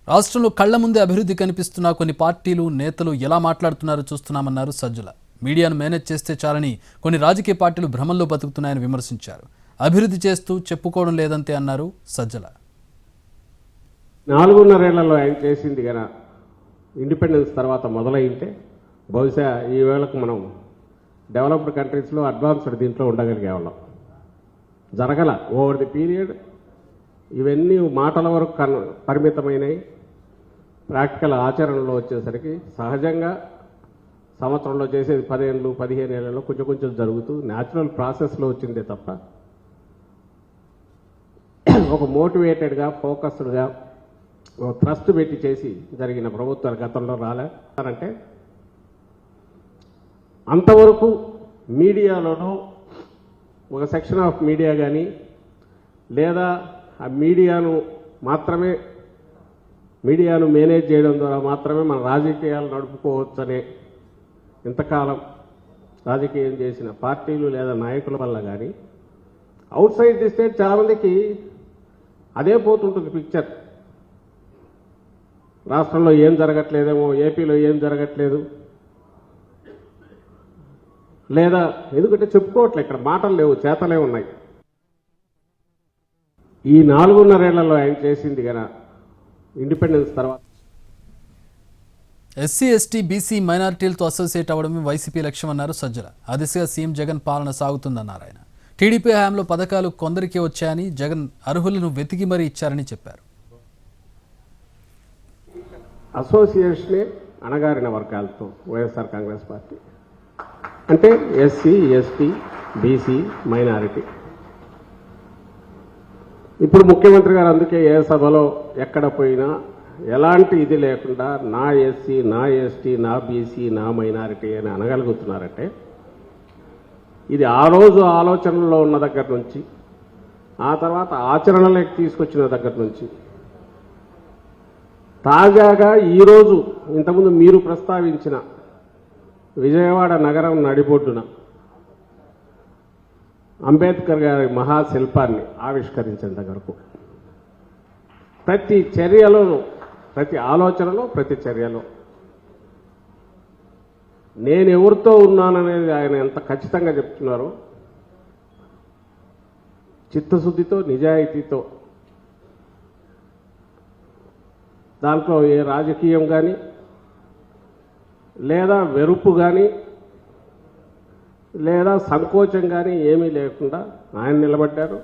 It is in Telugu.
రాష్ట్రంలో కళ్ల ముందే అభివృద్ధి కనిపిస్తున్న కొన్ని పార్టీలు నేతలు ఎలా మాట్లాడుతున్నారో చూస్తున్నామన్నారు సజ్జల. మీడియాను మేనేజ్ చేస్తే చాలని కొన్ని రాజకీయ పార్టీలు భ్రమంలో బతుకుతున్నాయని విమర్శించారు. అభివృద్ధి చేస్తూ చెప్పుకోవడం లేదంతే అన్నారు సజ్జల. 4.5 ఏళ్లలో ఆయన చేసింది గన ఇండిపెండెన్స్ తర్వాత మొదలైంటే బహుశా ఈ వేళకు మనం డెవలప్డ్ కంట్రీస్లో అడ్వాన్స్డ్ దీంట్లో ఉండగలిగే వాళ్ళం. జరగల ఓవర్ ది పీరియడ్ ఇవన్నీ మాటల వరకు పరిమితమైనవి. ప్రాక్టికల్ ఆచరణలో వచ్చేసరికి సహజంగా సంవత్సరంలో చేసేది 10 ఏళ్ళు 15 ఏళ్లలో కొంచెం కొంచెం జరుగుతూ న్యాచురల్ ప్రాసెస్లో వచ్చిందే తప్ప ఒక మోటివేటెడ్గా ఫోకస్డ్గా ఒక ట్రస్ట్ పెట్టి చేసి జరిగిన ప్రభుత్వాలు గతంలో రాలేదంటే అంతవరకు మీడియాలోనూ ఒక సెక్షన్ ఆఫ్ మీడియా కానీ లేదా ఆ మీడియాను మేనేజ్ చేయడం ద్వారా మాత్రమే మన రాజకీయాలు నడుపుకోవచ్చనే ఇంతకాలం రాజకీయం చేసిన పార్టీలు లేదా నాయకుల వల్ల కానీ అవుట్ సైడ్ ది స్టేట్ చాలామందికి అదే పోతుంటుంది పిక్చర్. రాష్ట్రంలో ఏం జరగట్లేదేమో, ఏపీలో ఏం జరగట్లేదు, లేదా ఎందుకంటే చెప్పుకోవట్లే, ఇక్కడ మాటలు లేవు, చేతలే ఉన్నాయి. ఈ 4.5 ఏళ్లలో ఆయన చేసింది గన ఇండిపెండెన్స్ తర్వాత ఎస్సీ ఎస్టీ బీసీ మైనారిటీలతో అసోసియేట్ అవ్వడమే వైసీపీ లక్ష్యం అన్నారు సజ్జల. ఆ దిశగా సీఎం జగన్ పాలన సాగుతుందన్నారు ఆయన. టీడీపీ హయాంలో పథకాలు కొందరికే వచ్చాయని, జగన్ అర్హులను వెతికి మరీ ఇచ్చారని చెప్పారు. అసోసియేషనే అణగారిన వర్గాలతో వైఎస్ఆర్ కాంగ్రెస్ పార్టీ అంటే ఎస్సీ ఎస్టీ బీసీ మైనారిటీ. ఇప్పుడు ముఖ్యమంత్రి గారు అందుకే ఏ సభలో ఎక్కడ పోయినా ఎలాంటి ఇది లేకుండా నా ఎస్సీ నా ఎస్టీ నా బీసీ నా మైనారిటీ అని అనగలుగుతున్నారంటే ఇది ఆ రోజు ఆలోచనలో ఉన్న దగ్గర నుంచి ఆ తర్వాత ఆచరణలోకి తీసుకొచ్చిన దగ్గర నుంచి తాజాగా ఈరోజు ఇంతకుముందు మీరు ప్రస్తావించిన విజయవాడ నగరం నడిబొడ్డున అంబేద్కర్ గారి మహాశిల్పాన్ని ఆవిష్కరించిన దగ్గరకు ప్రతి చర్యలో, ప్రతి ఆలోచనలో, ప్రతి చర్యలో నేను ఎవరితో ఉన్నాననేది ఆయన ఎంత ఖచ్చితంగా చెప్తున్నారో, చిత్తశుద్ధితో నిజాయితీతో, దాంట్లో ఏ రాజకీయం కానీ లేదా వెరుపు కానీ లేదా సంకోచం కానీ ఏమీ లేకుండా ఆయన నిలబడ్డారు.